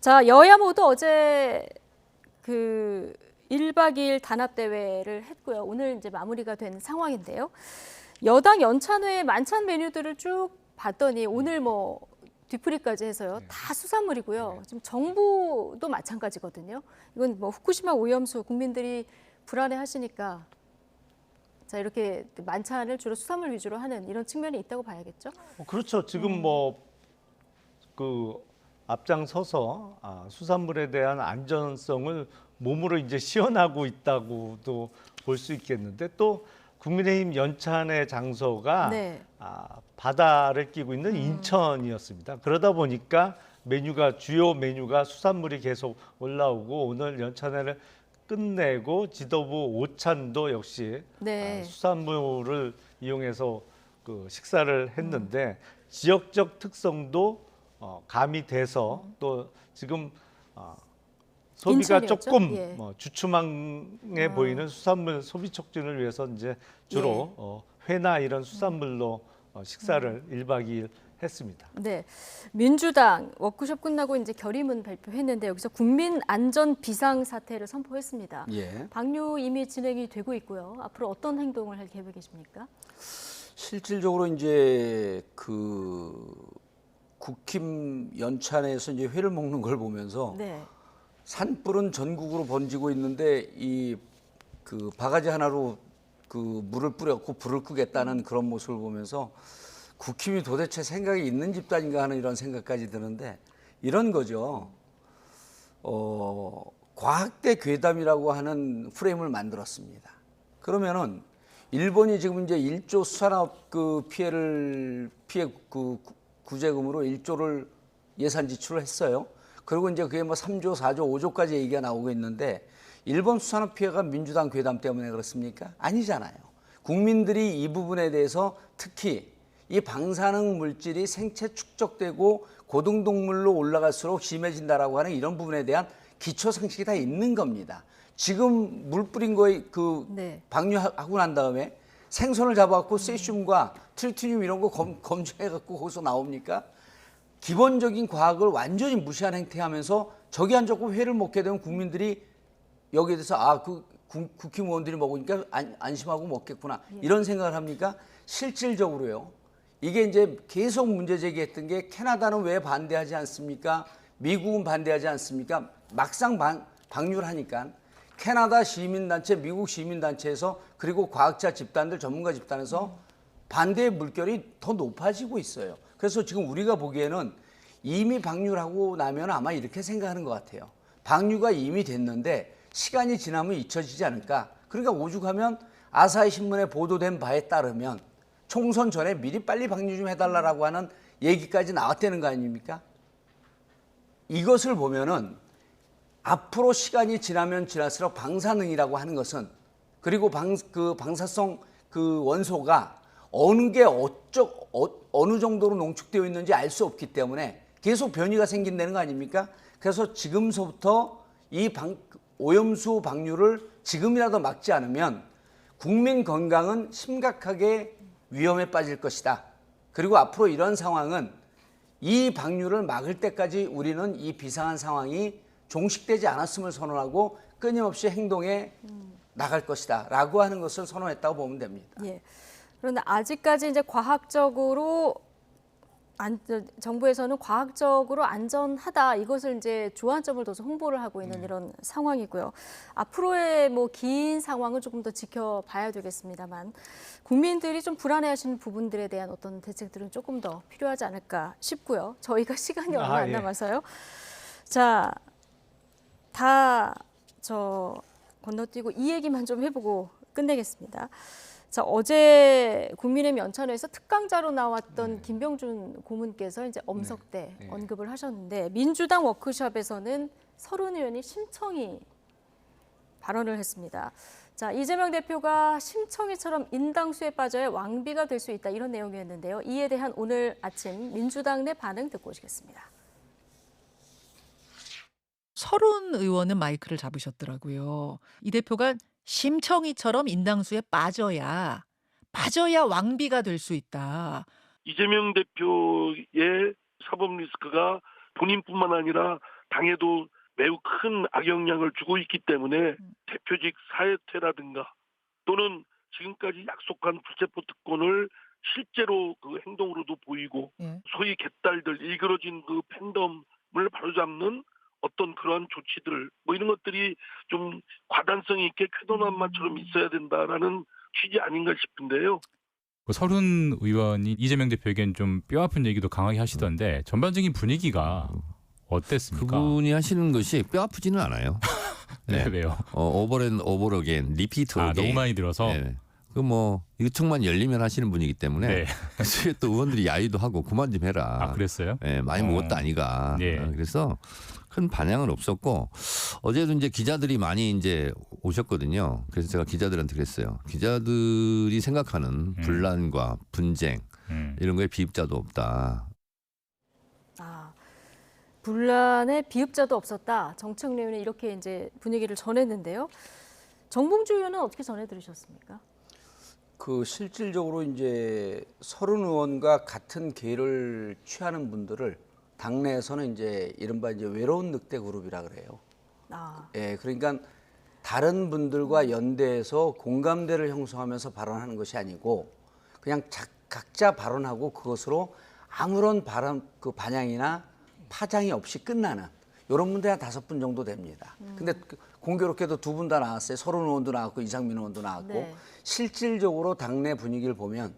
자, 여야 모두 어제 그 1박 2일 단합대회를 했고요. 오늘 이제 마무리가 된 상황인데요. 여당 연찬회 만찬 메뉴들을 쭉 봤더니 오늘 뭐 뒤풀이까지 해서요. 다 수산물이고요. 지금 정부도 마찬가지거든요. 이건 뭐 후쿠시마 오염수 국민들이 불안해 하시니까 자, 이렇게 만찬을 주로 수산물 위주로 하는 이런 측면이 있다고 봐야겠죠? 그렇죠. 지금 그 앞장서서 수산물에 대한 안전성을 몸으로 이제 시연하고 있다고도 볼 수 있겠는데, 또 국민의힘 연찬의 장소가 네. 바다를 끼고 있는 인천이었습니다. 그러다 보니까 주요 메뉴가 수산물이 계속 올라오고, 오늘 연찬회를 끝내고 지도부 오찬도 역시 네. 수산물을 이용해서 그 식사를 했는데, 지역적 특성도 가미돼서 또 지금 소비가 인천이었죠? 조금 예. 주춤해 보이는 수산물 소비 촉진을 위해서 이제 주로 회나 이런 수산물로 식사를 1박 2일 했습니다. 네, 민주당 워크숍 끝나고 이제 결의문 발표했는데 여기서 국민 안전 비상 사태를 선포했습니다. 예. 방류 이미 진행이 되고 있고요. 앞으로 어떤 행동을 할 계획이십니까? 실질적으로 이제 국힘 연찬에서 이제 회를 먹는 걸 보면서 네, 산불은 전국으로 번지고 있는데 이 바가지 하나로 물을 뿌려갖고 불을 끄겠다는 그런 모습을 보면서 국힘이 도대체 생각이 있는 집단인가 하는 이런 생각까지 드는데, 이런 거죠. 과학대 괴담이라고 하는 프레임을 만들었습니다. 그러면은 일본이 지금 이제 1조 수산업 피해 구제금으로 1조를 예산 지출을 했어요. 그리고 이제 그게 뭐 3조, 4조, 5조까지 얘기가 나오고 있는데, 일본 수산업 피해가 민주당 괴담 때문에 그렇습니까? 아니잖아요. 국민들이 이 부분에 대해서 특히 이 방사능 물질이 생체 축적되고 고등동물로 올라갈수록 심해진다라고 하는 이런 부분에 대한 기초 상식이 다 있는 겁니다. 지금 물 뿌린 거에 네. 방류하고 난 다음에 생선을 잡아갖고 세슘과 트리티늄 이런 거 검증해갖고 거기서 나옵니까? 기본적인 과학을 완전히 무시한 행태하면서 저기 앉았고 회를 먹게 되면 국민들이 여기에 대해서 국힘 의원들이 먹으니까 안심하고 먹겠구나 이런 생각을 합니까? 실질적으로요. 이게 이제 계속 문제 제기했던 게, 캐나다는 왜 반대하지 않습니까? 미국은 반대하지 않습니까? 막상 방류를 하니까 캐나다 시민단체, 미국 시민단체에서, 그리고 과학자 집단들, 전문가 집단에서 반대의 물결이 더 높아지고 있어요. 그래서 지금 우리가 보기에는 이미 방류를 하고 나면 아마 이렇게 생각하는 것 같아요. 방류가 이미 됐는데 시간이 지나면 잊혀지지 않을까. 그러니까 오죽하면 아사히 신문에 보도된 바에 따르면 총선 전에 미리 빨리 방류 좀 해달라고 하는 얘기까지 나왔다는 거 아닙니까? 이것을 보면은 앞으로 시간이 지나면 지날수록 방사능이라고 하는 것은, 그리고 방사성 원소가 어느 정도로 농축되어 있는지 알 수 없기 때문에 계속 변이가 생긴다는 거 아닙니까? 그래서 지금서부터 이 오염수 방류를 지금이라도 막지 않으면 국민 건강은 심각하게 위험에 빠질 것이다. 그리고 앞으로 이런 상황은, 이 방류를 막을 때까지 우리는 이 비상한 상황이 종식되지 않았음을 선언하고 끊임없이 행동에 나갈 것이다 라고 하는 것을 선언했다고 보면 됩니다. 예. 그런데 아직까지 이제 정부에서는 과학적으로 안전하다, 이것을 이제 주안점을 둬서 홍보를 하고 있는 이런 상황이고요. 앞으로의 뭐 긴 상황을 조금 더 지켜봐야 되겠습니다만, 국민들이 좀 불안해하시는 부분들에 대한 어떤 대책들은 조금 더 필요하지 않을까 싶고요. 저희가 시간이 얼마 안 남아서요. 자, 건너뛰고 이 얘기만 좀 해보고 끝내겠습니다. 자, 어제 국민의힘 연찬회에서 특강자로 나왔던 김병준 고문께서 이제 엄석대 언급을 하셨는데, 민주당 워크숍에서는 서른 의원이 심청이 발언을 했습니다. 자, 이재명 대표가 심청이처럼 인당수에 빠져야 왕비가 될 수 있다, 이런 내용이었는데요. 이에 대한 오늘 아침 민주당 내 반응 듣고 오시겠습니다. 서른 의원은 마이크를 잡으셨더라고요. 이 대표가 심청이처럼 인당수에 빠져야 왕비가 될 수 있다. 이재명 대표의 사법 리스크가 본인뿐만 아니라 당에도 매우 큰 악영향을 주고 있기 때문에 대표직 사퇴라든가 또는 지금까지 약속한 불체포 특권을 실제로 그 행동으로도 보이고 예. 소위 개딸들 일그러진 그 팬덤을 바로잡는 어떤 그러한 조치들 뭐 이런 것들이 좀 과단성이 있게 쾌도난만처럼 있어야 된다라는 취지 아닌가 싶은데요. 서른 의원이 이재명 대표에겐 좀 뼈아픈 얘기도 강하게 하시던데 전반적인 분위기가 어땠습니까? 그분이 하시는 것이 뼈 아프지는 않아요. 네, 왜요? 오버앤 오버 어게인, 리피트 어게인. 너무 많이 들어서. 네. 그뭐 이쪽만 열리면 하시는 분이기 때문에 네. 그래서 또 의원들이 야유도 하고 그만 좀 해라. 아, 그랬어요? 네, 많이 먹었다 아니가. 예. 그래서 큰 반향은 없었고 어제도 이제 기자들이 많이 이제 오셨거든요. 그래서 제가 기자들한테 그랬어요. 기자들이 생각하는 분란과 분쟁 이런 거에 비입자도 없다. 아, 분란에 비읍자도 없었다. 정청래 의원이 이렇게 이제 분위기를 전했는데요. 정봉주 의원은 어떻게 전해 들으셨습니까? 그 실질적으로 이제 서른 의원과 같은 계를 취하는 분들을 당내에서는 이제 이른바 이제 외로운 늑대 그룹이라 그래요. 아, 예, 그러니까 다른 분들과 연대해서 공감대를 형성하면서 발언하는 것이 아니고 그냥 각자 발언하고 그것으로 아무런 그 반향이나 파장이 없이 끝나는 이런 분들이 한 5분 정도 됩니다. 근데 공교롭게도 2분 다 나왔어요. 서른 의원도 나왔고 이상민 의원도 나왔고 네. 실질적으로 당내 분위기를 보면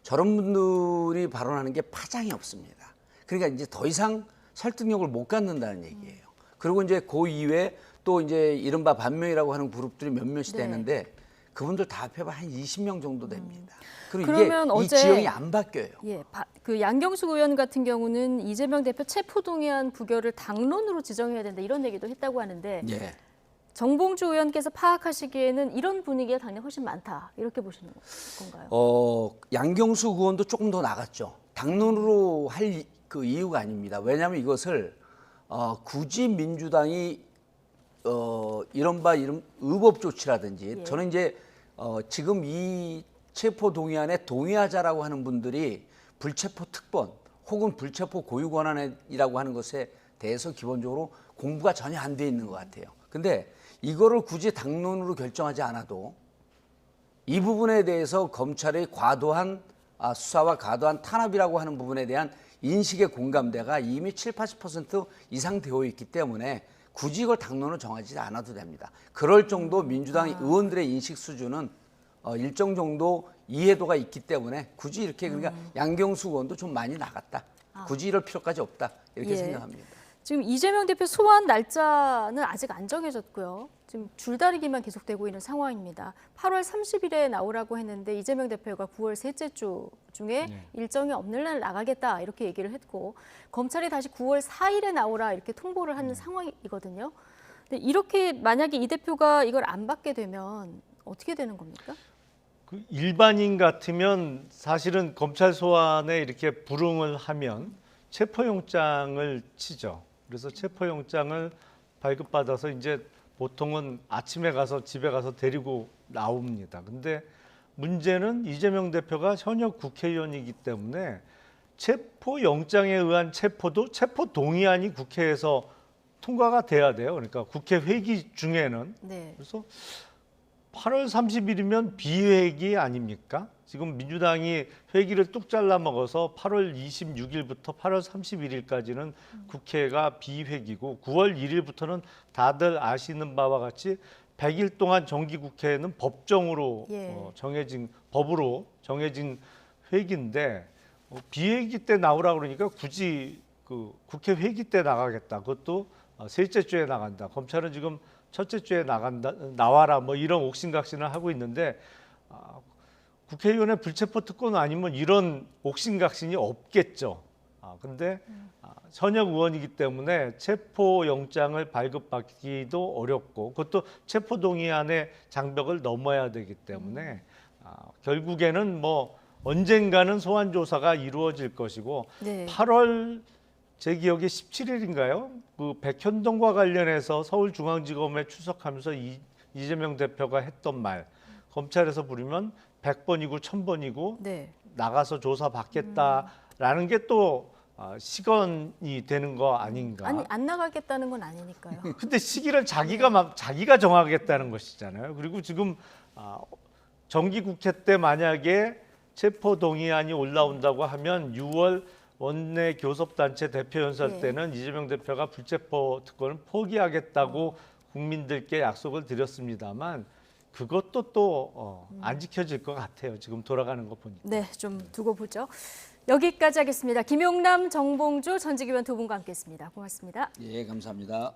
저런 분들이 발언하는 게 파장이 없습니다. 그러니까 이제 더 이상 설득력을 못 갖는다는 얘기예요. 그리고 이제 그 이외에 또 이제 이른바 반명이라고 하는 그룹들이 몇몇이 네. 되는데 그분들 다 합해봐 한 20명 정도 됩니다. 그리고 그러면 이게 어제 이 지형이 안 바뀌어요. 예, 그 양경숙 의원 같은 경우는 이재명 대표 체포동의안 부결을 당론으로 지정해야 된다 이런 얘기도 했다고 하는데 예. 정봉주 의원께서 파악하시기에는 이런 분위기가 당내 훨씬 많다 이렇게 보시는 건가요? 양경숙 의원도 조금 더 나갔죠. 당론으로 할 그 이유가 아닙니다. 왜냐하면 이것을 굳이 민주당이 이른바 의법 조치라든지 예. 저는 이제 지금 이 체포 동의안에 동의하자라고 하는 분들이 불체포 특권 혹은 불체포 고유 권한이라고 하는 것에 대해서 기본적으로 공부가 전혀 안 돼 있는 것 같아요. 근데 이거를 굳이 당론으로 결정하지 않아도 이 부분에 대해서 검찰의 과도한 수사와 과도한 탄압이라고 하는 부분에 대한 인식의 공감대가 이미 70-80% 이상 되어 있기 때문에 굳이 이걸 당론으로 정하지 않아도 됩니다. 그럴 정도 민주당 의원들의 인식 수준은 일정 정도 이해도가 있기 때문에 굳이 이렇게 그러니까 양경숙 의원도 좀 많이 나갔다. 굳이 이럴 필요까지 없다. 이렇게 예. 생각합니다. 지금 이재명 대표 소환 날짜는 아직 안 정해졌고요. 지금 줄다리기만 계속되고 있는 상황입니다. 8월 30일에 나오라고 했는데 이재명 대표가 9월 셋째 주 중에 일정이 없는 날 나가겠다 이렇게 얘기를 했고 검찰이 다시 9월 4일에 나오라 이렇게 통보를 하는 상황이거든요. 근데 이렇게 만약에 이 대표가 이걸 안 받게 되면 어떻게 되는 겁니까? 그 일반인 같으면 사실은 검찰 소환에 이렇게 불응을 하면 체포영장을 치죠. 그래서 체포영장을 발급받아서 이제 보통은 아침에 가서 집에 가서 데리고 나옵니다. 근데 문제는 이재명 대표가 현역 국회의원이기 때문에 체포영장에 의한 체포도 체포 동의안이 국회에서 통과가 돼야 돼요. 그러니까 국회 회기 중에는. 네. 그래서 8월 30일이면 비회기 아닙니까? 지금 민주당이 회기를 뚝 잘라 먹어서 8월 26일부터 8월 31일까지는 국회가 비회기고 9월 1일부터는 다들 아시는 바와 같이 100일 동안 정기국회는 법정으로 예. 법으로 정해진 회기인데 비회기 때 나오라 그러니까 굳이 그 국회 회기 때 나가겠다. 그것도 셋째 주에 나간다. 검찰은 지금 첫째 주에 나와라 뭐 이런 옥신각신을 하고 있는데 국회의원의 불체포 특권 아니면 이런 옥신각신이 없겠죠. 근데 현역 의원이기 때문에 체포 영장을 발급받기도 어렵고 그것도 체포 동의안의 장벽을 넘어야 되기 때문에 결국에는 뭐 언젠가는 소환 조사가 이루어질 것이고 네. 8월 제 기억에 17일인가요? 그 백현동과 관련해서 서울중앙지검에 출석하면서 이재명 대표가 했던 말 검찰에서 부르면 100번이고 1000번이고 네. 나가서 조사 받겠다라는 게 또 시건이 되는 거 아닌가? 아니 안 나가겠다는 건 아니니까요. 근데 시기를 자기가 정하겠다는 것이잖아요. 그리고 지금 정기국회 때 만약에 체포 동의안이 올라온다고 하면 6월 원내 교섭단체 대표 연설 예. 때는 이재명 대표가 불체포 특권을 포기하겠다고 국민들께 약속을 드렸습니다만 그것도 또 안 지켜질 것 같아요. 지금 돌아가는 거 보니까. 네, 좀 두고 보죠. 여기까지 하겠습니다. 김용남, 정봉주 전직위원 두 분과 함께했습니다. 고맙습니다. 예, 감사합니다.